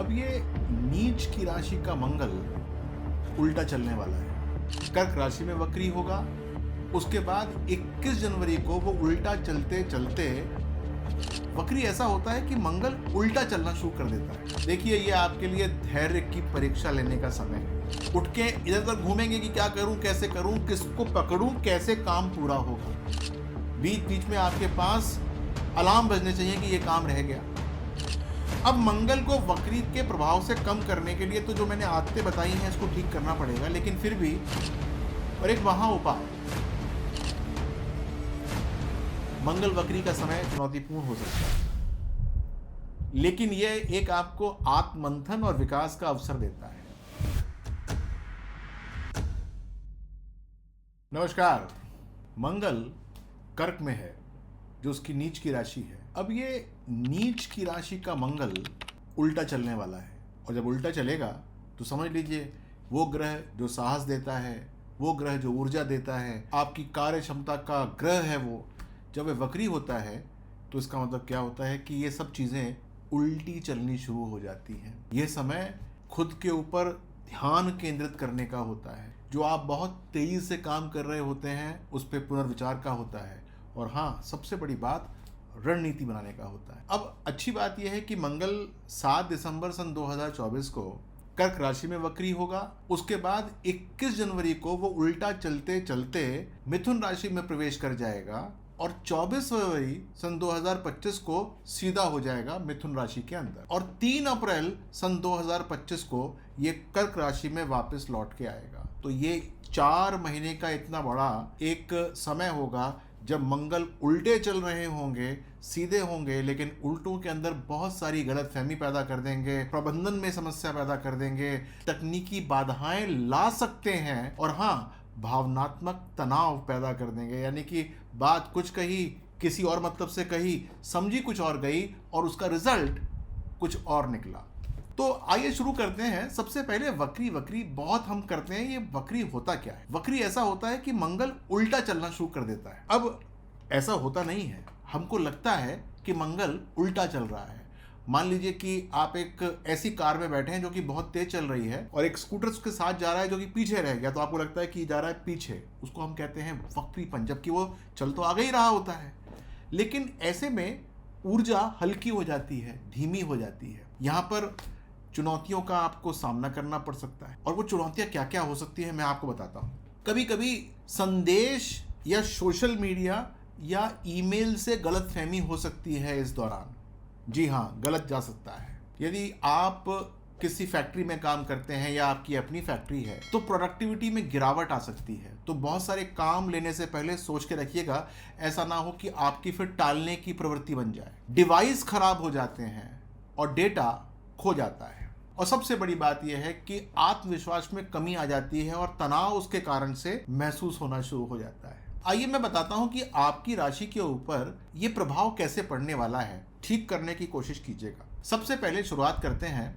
अब ये नीच की राशि का मंगल उल्टा चलने वाला है। कर्क राशि में वक्री होगा। उसके बाद 21 जनवरी को वो उल्टा चलते चलते वक्री ऐसा होता है कि मंगल उल्टा चलना शुरू कर देता है। देखिए, ये आपके लिए धैर्य की परीक्षा लेने का समय है। उठ के इधर उधर घूमेंगे कि क्या करूं, कैसे करूं, किसको पकड़ूं, कैसे काम पूरा होगा। बीच बीच में आपके पास अलार्म बजने चाहिए कि ये काम रह गया। अब मंगल को वक्री के प्रभाव से कम करने के लिए तो जो मैंने आदतें बताई हैं इसको ठीक करना पड़ेगा, लेकिन फिर भी और एक वहां उपाय। मंगल वक्री का समय चुनौतीपूर्ण हो सकता है, लेकिन यह एक आपको आत्ममंथन और विकास का अवसर देता है। नमस्कार। मंगल कर्क में है, जो उसकी नीच की राशि है। अब ये नीच की राशि का मंगल उल्टा चलने वाला है, और जब उल्टा चलेगा तो समझ लीजिए वो ग्रह जो साहस देता है, वो ग्रह जो ऊर्जा देता है, आपकी कार्य क्षमता का ग्रह है, वो जब वह वक्री होता है तो इसका मतलब क्या होता है कि ये सब चीज़ें उल्टी चलनी शुरू हो जाती हैं। ये समय खुद के ऊपर ध्यान केंद्रित करने का होता है। जो आप बहुत तेजी से काम कर रहे होते हैं उस पर पुनर्विचार का होता है, और हाँ, सबसे बड़ी बात रणनीति बनाने का होता है। अब अच्छी बात यह है कि मंगल 7 दिसंबर सन 2024 को कर्क राशि में वक्री होगा। उसके बाद 21 जनवरी को वो उल्टा चलते चलते मिथुन राशि में प्रवेश कर जाएगा, और 24 फरवरी सन 2025 को सीधा हो जाएगा मिथुन राशि के अंदर, और 3 अप्रैल सन 2025 को ये कर्क राशि में वापस लौट के आएगा। तो ये 4 महीने का इतना बड़ा एक समय होगा जब मंगल उल्टे चल रहे होंगे, सीधे होंगे, लेकिन उल्टों के अंदर बहुत सारी गलतफहमी पैदा कर देंगे, प्रबंधन में समस्या पैदा कर देंगे, तकनीकी बाधाएं ला सकते हैं, और हाँ, भावनात्मक तनाव पैदा कर देंगे। यानी कि बात कुछ कही, किसी और मतलब से कही, समझी कुछ और गई, और उसका रिजल्ट कुछ और निकला। तो आइए शुरू करते हैं। सबसे पहले वक्री वक्री बहुत हम करते हैं। ये वक्री होता क्या है? वक्री ऐसा होता है कि मंगल उल्टा चलना शुरू कर देता है। अब ऐसा होता नहीं है, हमको लगता है कि मंगल उल्टा चल रहा है। मान लीजिए कि आप एक ऐसी कार में बैठे हैं जो कि बहुत तेज चल रही है, और एक स्कूटर उसके साथ जा रहा है जो कि पीछे रह गया, तो आपको लगता है कि जा रहा है पीछे। उसको हम कहते हैं वक्रीपन, जबकि वो चल तो आगे ही रहा होता है। लेकिन ऐसे में ऊर्जा हल्की हो जाती है, धीमी हो जाती है। यहाँ पर चुनौतियों का आपको सामना करना पड़ सकता है, और वो चुनौतियां क्या क्या हो सकती है मैं आपको बताता हूँ। कभी कभी संदेश या सोशल मीडिया या ईमेल से गलतफहमी हो सकती है इस दौरान। जी हाँ, गलत जा सकता है। यदि आप किसी फैक्ट्री में काम करते हैं या आपकी अपनी फैक्ट्री है तो प्रोडक्टिविटी में गिरावट आ सकती है। तो बहुत सारे काम लेने से पहले सोच के रखिएगा, ऐसा ना हो कि आपकी फिर टालने की प्रवृत्ति बन जाए। डिवाइस खराब हो जाते हैं और डेटा खो जाता है। और सबसे बड़ी बात यह है कि आत्मविश्वास में कमी आ जाती है और तनाव उसके कारण से महसूस होना शुरू हो जाता है। आइए मैं बताता हूं कि आपकी राशि के ऊपर यह प्रभाव कैसे पड़ने वाला है। ठीक करने की कोशिश कीजिएगा। सबसे पहले शुरुआत करते हैं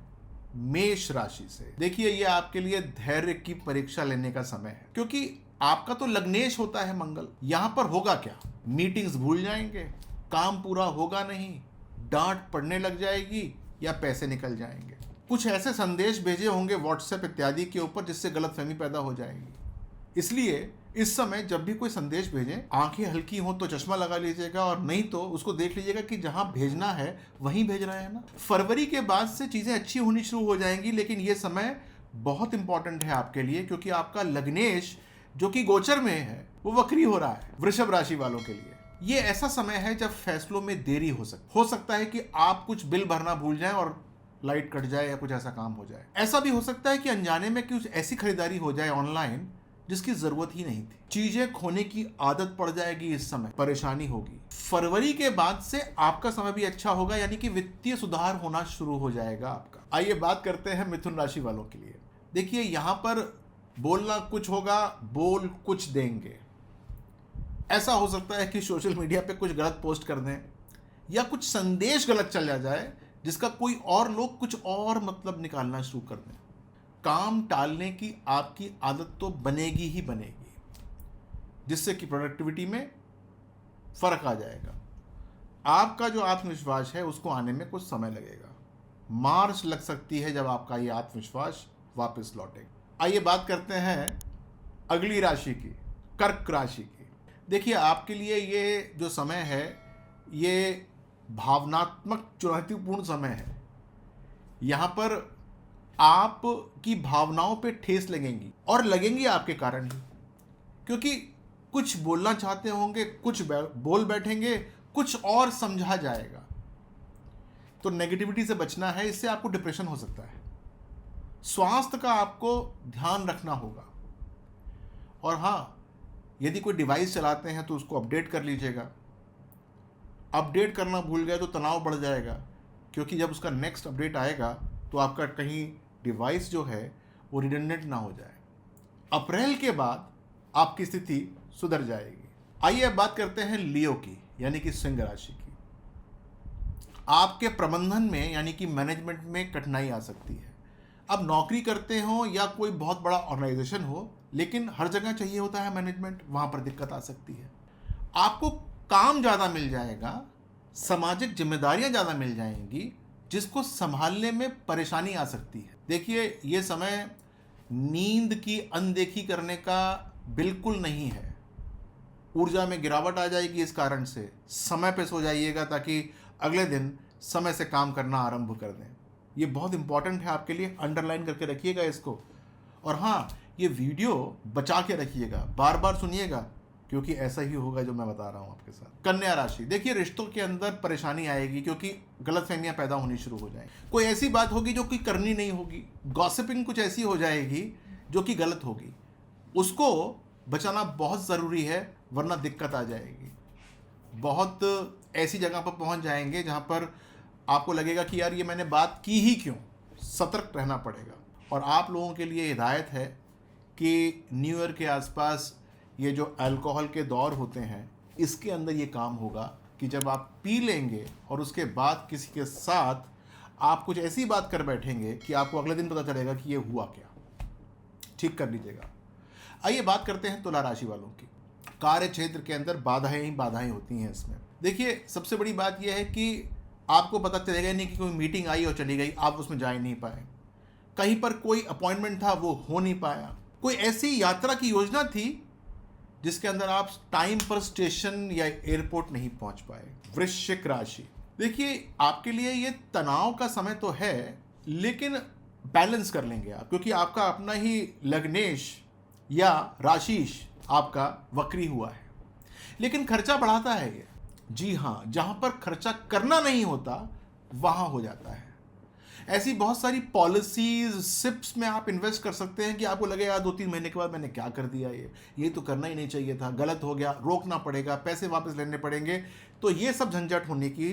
मेष राशि से। देखिए, यह आपके लिए धैर्य की परीक्षा लेने का समय है, क्योंकि आपका तो लग्नेश होता है मंगल। यहां पर होगा क्या? मीटिंग्स भूल जाएंगे, काम पूरा होगा नहीं, डांट पड़ने लग जाएगी, या पैसे निकल जाएंगे। कुछ ऐसे संदेश भेजे होंगे व्हाट्सएप इत्यादि के ऊपर जिससे गलतफहमी पैदा हो जाएगी। इसलिए इस समय जब भी कोई संदेश भेजें, आंखें हल्की हों तो चश्मा लगा लीजिएगा, और नहीं तो उसको देख लीजिएगा कि जहां भेजना है वहीं भेज रहे हैं ना। फरवरी के बाद से चीजें अच्छी होनी शुरू हो जाएंगी, लेकिन यह समय बहुत इंपॉर्टेंट है आपके लिए, क्योंकि आपका लग्नेश जो कि गोचर में है वो वक्री हो रहा है। वृषभ राशि वालों के लिए ये ऐसा समय है जब फैसलों में देरी हो सकता है कि आप कुछ बिल भरना भूल जाएं और लाइट कट जाए, या कुछ ऐसा काम हो जाए। ऐसा भी हो सकता है कि अनजाने में कुछ ऐसी खरीदारी हो जाए ऑनलाइन जिसकी जरूरत ही नहीं थी। चीजें खोने की आदत पड़ जाएगी, इस समय परेशानी होगी। फरवरी के बाद से आपका समय भी अच्छा होगा, यानी कि वित्तीय सुधार होना शुरू हो जाएगा आपका। आइए बात करते हैं मिथुन राशि वालों के लिए। देखिए, यहां पर बोलना कुछ होगा, बोल कुछ देंगे। ऐसा हो सकता है कि सोशल मीडिया पे कुछ गलत पोस्ट कर दें, या कुछ संदेश गलत चल जाए जिसका कोई और लोग कुछ और मतलब निकालना शुरू कर दें। काम टालने की आपकी आदत तो बनेगी ही बनेगी, जिससे कि प्रोडक्टिविटी में फर्क आ जाएगा। आपका जो आत्मविश्वास है उसको आने में कुछ समय लगेगा। मार्च लग सकती है जब आपका ये आत्मविश्वास वापस लौटेगा। आइए बात करते हैं अगली राशि की, कर्क राशि की। देखिए आपके लिए ये जो समय है ये भावनात्मक चुनौतीपूर्ण समय है। यहाँ पर आपकी भावनाओं पे ठेस लगेंगी और लगेंगी आपके कारण ही, क्योंकि कुछ बोलना चाहते होंगे, कुछ बोल बैठेंगे, कुछ और समझा जाएगा। तो नेगेटिविटी से बचना है, इससे आपको डिप्रेशन हो सकता है। स्वास्थ्य का आपको ध्यान रखना होगा। और हाँ, यदि कोई डिवाइस चलाते हैं तो उसको अपडेट कर लीजिएगा। अपडेट करना भूल गए तो तनाव बढ़ जाएगा, क्योंकि जब उसका नेक्स्ट अपडेट आएगा तो आपका कहीं डिवाइस जो है वो रिडंडेंट ना हो जाए। अप्रैल के बाद आपकी स्थिति सुधर जाएगी। आइए अब बात करते हैं लियो की, यानी कि सिंह राशि की। आपके प्रबंधन में यानी कि मैनेजमेंट में कठिनाई आ सकती है। अब नौकरी करते हो या कोई बहुत बड़ा ऑर्गेनाइजेशन हो, लेकिन हर जगह चाहिए होता है मैनेजमेंट, वहाँ पर दिक्कत आ सकती है। आपको काम ज़्यादा मिल जाएगा, सामाजिक जिम्मेदारियां ज़्यादा मिल जाएंगी, जिसको संभालने में परेशानी आ सकती है। देखिए ये समय नींद की अनदेखी करने का बिल्कुल नहीं है। ऊर्जा में गिरावट आ जाएगी, इस कारण से समय पे सो जाइएगा ताकि अगले दिन समय से काम करना आरंभ कर दें। ये बहुत इंपॉर्टेंट है आपके लिए, अंडरलाइन करके रखिएगा इसको। और हाँ, ये वीडियो बचा के रखिएगा, बार बार सुनिएगा, क्योंकि ऐसा ही होगा जो मैं बता रहा हूँ आपके साथ। कन्या राशि, देखिए रिश्तों के अंदर परेशानी आएगी, क्योंकि गलतफहमियां पैदा होनी शुरू हो जाएंगी। कोई ऐसी बात होगी जो कि करनी नहीं होगी, गॉसिपिंग कुछ ऐसी हो जाएगी जो कि गलत होगी, उसको बचाना बहुत ज़रूरी है, वरना दिक्कत आ जाएगी। बहुत ऐसी जगह पर पहुंच जाएंगे जहां पर आपको लगेगा कि यार ये मैंने बात की ही क्यों। सतर्क रहना पड़ेगा। और आप लोगों के लिए हिदायत है कि न्यू ईयर के आसपास ये जो अल्कोहल के दौर होते हैं, इसके अंदर ये काम होगा कि जब आप पी लेंगे और उसके बाद किसी के साथ आप कुछ ऐसी बात कर बैठेंगे कि आपको अगले दिन पता चलेगा कि ये हुआ क्या। ठीक कर लीजिएगा। आइए बात करते हैं तुला राशि वालों की। कार्य क्षेत्र के अंदर बाधाएं ही बाधाएं होती हैं इसमें। देखिए सबसे बड़ी बात यह है कि आपको पता चलेगा नहीं कि कोई मीटिंग आई और चली गई, आप उसमें जा ही नहीं पाए। कहीं पर कोई अपॉइंटमेंट था, वो हो नहीं पाया। कोई ऐसी यात्रा की योजना थी जिसके अंदर आप टाइम पर स्टेशन या एयरपोर्ट नहीं पहुंच पाए। वृश्चिक राशि, देखिए आपके लिए ये तनाव का समय तो है, लेकिन बैलेंस कर लेंगे आप, क्योंकि आपका अपना ही लग्नेश या राशिश आपका वक्री हुआ है, लेकिन खर्चा बढ़ाता है ये। जी हाँ, जहां पर खर्चा करना नहीं होता वहां हो जाता है। ऐसी बहुत सारी पॉलिसीज, सिप्स में आप इन्वेस्ट कर सकते हैं कि आपको लगे यार 2-3 महीने के बाद मैंने क्या कर दिया, ये तो करना ही नहीं चाहिए था, गलत हो गया, रोकना पड़ेगा, पैसे वापस लेने पड़ेंगे। तो ये सब झंझट होने की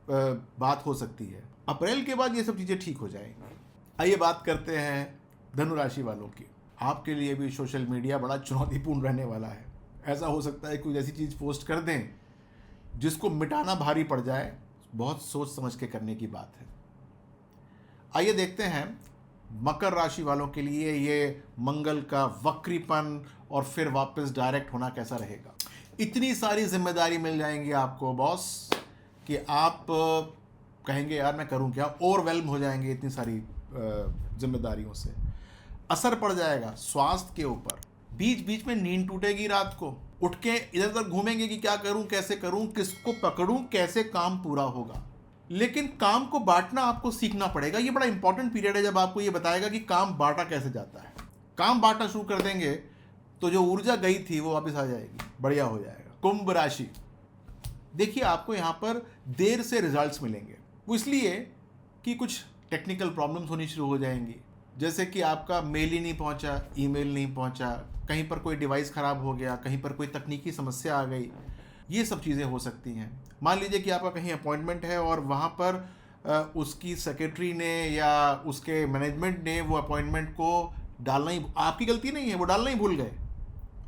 बात हो सकती है। अप्रैल के बाद ये सब चीज़ें ठीक हो जाएंगी। आइए बात करते हैं धनु राशि वालों की। आपके लिए भी सोशल मीडिया बड़ा चुनौतीपूर्ण रहने वाला है। ऐसा हो सकता है कोई ऐसी चीज़ पोस्ट कर दें जिसको मिटाना भारी पड़ जाए। बहुत सोच समझ के करने की बात है। आइए देखते हैं मकर राशि वालों के लिए ये मंगल का वक्रीपन और फिर वापस डायरेक्ट होना कैसा रहेगा। इतनी सारी जिम्मेदारी मिल जाएंगी आपको बॉस कि आप कहेंगे यार मैं करूं क्या, ओवरवेल्म हो जाएंगे इतनी सारी जिम्मेदारियों से। असर पड़ जाएगा स्वास्थ्य के ऊपर। बीच बीच में नींद टूटेगी, रात को उठ के इधर उधर घूमेंगे कि क्या करूं, कैसे करूं, किसको पकड़ूं, कैसे काम पूरा होगा। लेकिन काम को बांटना आपको सीखना पड़ेगा। ये बड़ा इंपॉर्टेंट पीरियड है जब आपको ये बताएगा कि काम बांटा कैसे जाता है। काम बांटना शुरू कर देंगे तो जो ऊर्जा गई थी वो वापस आ जाएगी, बढ़िया हो जाएगा। कुंभ राशि, देखिए आपको यहाँ पर देर से रिजल्ट्स मिलेंगे। वो इसलिए कि कुछ टेक्निकल प्रॉब्लम्स होनी शुरू हो जाएंगी, जैसे कि आपका मेल ही नहीं पहुँचा, ईमेल नहीं पहुँचा, कहीं पर कोई डिवाइस ख़राब हो गया, कहीं पर कोई तकनीकी समस्या आ गई। ये सब चीज़ें हो सकती हैं। मान लीजिए कि आपका कहीं अपॉइंटमेंट है और वहाँ पर उसकी सेक्रेटरी ने या उसके मैनेजमेंट ने वो अपॉइंटमेंट को डालना ही, आपकी गलती नहीं है, वो डालना ही भूल गए।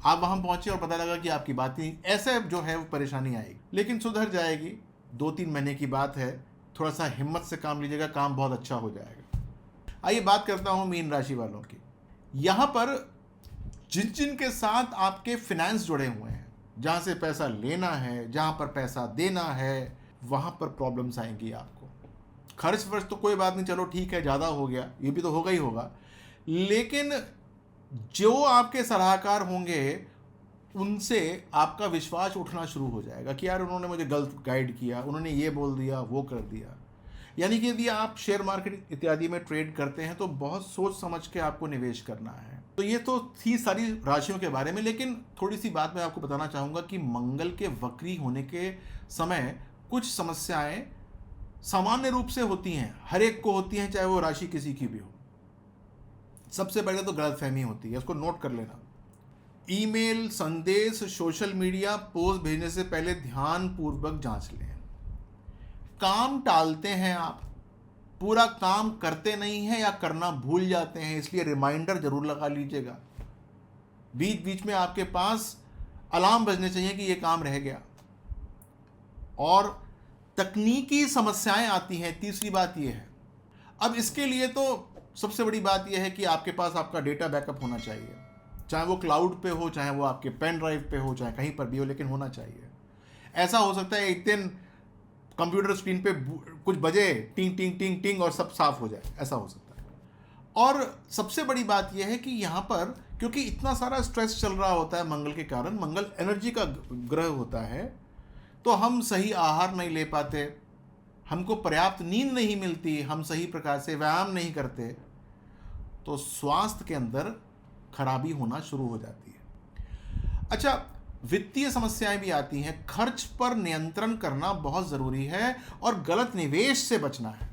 आप वहाँ पहुँचे और पता लगा कि आपकी बात नहीं, ऐसे जो है वो परेशानी आएगी, लेकिन सुधर जाएगी। 2-3 महीने की बात है, थोड़ा सा हिम्मत से काम लीजिएगा, काम बहुत अच्छा हो जाएगा। आइए बात करता हूँ मीन राशि वालों की। यहाँ पर जिन जिन के साथ आपके फिनेंस जुड़े हुए हैं, जहाँ से पैसा लेना है, जहाँ पर पैसा देना है, वहाँ पर प्रॉब्लम्स आएंगी आपको। खर्च वर्च तो कोई बात नहीं, चलो ठीक है, ज़्यादा हो गया, ये भी तो होगा ही होगा, लेकिन जो आपके सलाहकार होंगे उनसे आपका विश्वास उठना शुरू हो जाएगा कि यार उन्होंने मुझे गलत गाइड किया, उन्होंने ये बोल दिया, वो कर दिया। यानी कि यदि आप शेयर मार्केट इत्यादि में ट्रेड करते हैं तो बहुत सोच समझ के आपको निवेश करना है। तो ये तो थी सारी राशियों के बारे में, लेकिन थोड़ी सी बात मैं आपको बताना चाहूँगा कि मंगल के वक्री होने के समय कुछ समस्याएं सामान्य रूप से होती हैं, हर एक को होती हैं, चाहे वो राशि किसी की भी हो। सबसे पहले तो गलतफहमी होती है, उसको नोट कर लेना। ईमेल, संदेश, सोशल मीडिया पोस्ट भेजने से पहले ध्यान पूर्वक जांच लें। काम टालते हैं आप, पूरा काम करते नहीं हैं या करना भूल जाते हैं, इसलिए रिमाइंडर जरूर लगा लीजिएगा। बीच बीच में आपके पास अलार्म बजने चाहिए कि ये काम रह गया। और तकनीकी समस्याएं आती हैं, तीसरी बात ये है। अब इसके लिए तो सबसे बड़ी बात यह है कि आपके पास आपका डेटा बैकअप होना चाहिए, चाहे वो क्लाउड पे हो, चाहे वो आपके पेन ड्राइव पे हो, चाहे कहीं पर भी हो, लेकिन होना चाहिए। ऐसा हो सकता है एक दिन कंप्यूटर स्क्रीन पे कुछ बजे, टिंग टिंग टिंग टिंग, और सब साफ हो जाए, ऐसा हो सकता है। और सबसे बड़ी बात यह है कि यहाँ पर क्योंकि इतना सारा स्ट्रेस चल रहा होता है मंगल के कारण, मंगल एनर्जी का ग्रह होता है, तो हम सही आहार नहीं ले पाते, हमको पर्याप्त नींद नहीं मिलती, हम सही प्रकार से व्यायाम नहीं करते, तो स्वास्थ्य के अंदर खराबी होना शुरू हो जाती है। अच्छा, वित्तीय समस्याएं भी आती हैं, खर्च पर नियंत्रण करना बहुत ज़रूरी है और गलत निवेश से बचना है।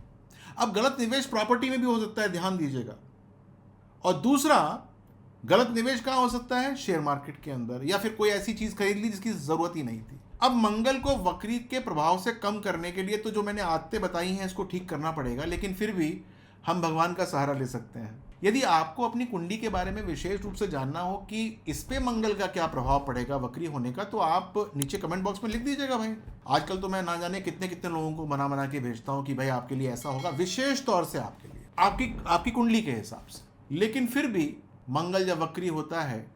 अब गलत निवेश प्रॉपर्टी में भी हो सकता है, ध्यान दीजिएगा। और दूसरा गलत निवेश कहाँ हो सकता है? शेयर मार्केट के अंदर, या फिर कोई ऐसी चीज़ खरीद ली जिसकी ज़रूरत ही नहीं थी। अब मंगल को वक्री के प्रभाव से कम करने के लिए तो जो मैंने आदतें बताई हैं इसको ठीक करना पड़ेगा, लेकिन फिर भी हम भगवान का सहारा ले सकते हैं। यदि आपको अपनी कुंडली के बारे में विशेष रूप से जानना हो कि इस पे मंगल का क्या प्रभाव पड़ेगा वक्री होने का, तो आप नीचे कमेंट बॉक्स में लिख दीजिएगा भाई। आजकल तो मैं ना जाने कितने कितने लोगों को बना के भेजता हूँ कि भाई आपके लिए ऐसा होगा, विशेष तौर से आपके लिए, आपकी कुंडली के हिसाब से। लेकिन फिर भी मंगल जब वक्री होता है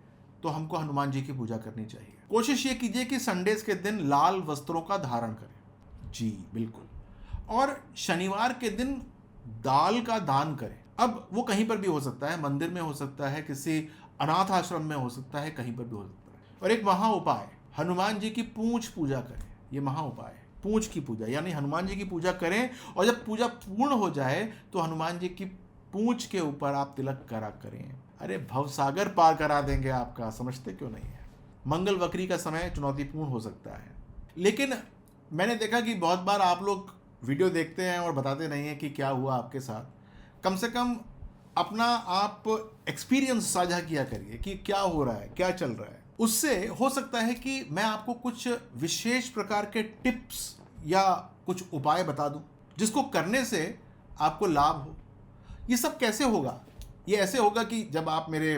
तो हमको हनुमान जी की पूजा करनी चाहिए। कोशिश ये कीजिए कि संडेज के दिन लाल वस्त्रों का धारण करें। जी बिल्कुल। और शनिवार के दिन दाल का दान करें। अब वो कहीं पर भी हो सकता है, मंदिर में हो सकता है, किसी अनाथ आश्रम में हो सकता है, कहीं पर भी हो सकता है। और एक महा उपाय, हनुमान जी की पूंछ पूजा करें। ये महा उपाय है, पूंछ की पूजा, यानी हनुमान जी की पूजा करें, और जब पूजा पूर्ण हो जाए तो हनुमान जी की पूंछ के ऊपर आप तिलक करा करें। अरे भवसागर पार करा देंगे आपका, समझते क्यों नहीं है। मंगल वक्री का समय चुनौतीपूर्ण हो सकता है, लेकिन मैंने देखा कि बहुत बार आप लोग वीडियो देखते हैं और बताते नहीं हैं कि क्या हुआ आपके साथ। कम से कम अपना आप एक्सपीरियंस साझा किया करिए कि क्या हो रहा है, क्या चल रहा है। उससे हो सकता है कि मैं आपको कुछ विशेष प्रकार के टिप्स या कुछ उपाय बता दूं जिसको करने से आपको लाभ हो। ये सब कैसे होगा? ये ऐसे होगा कि जब आप मेरे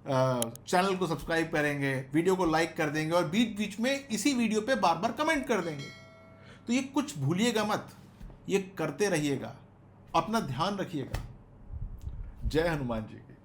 चैनल को सब्सक्राइब करेंगे, वीडियो को लाइक कर देंगे और बीच बीच में इसी वीडियो पे बार बार कमेंट कर देंगे। तो ये कुछ भूलिएगा मत, ये करते रहिएगा, अपना ध्यान रखिएगा। जय हनुमान जी।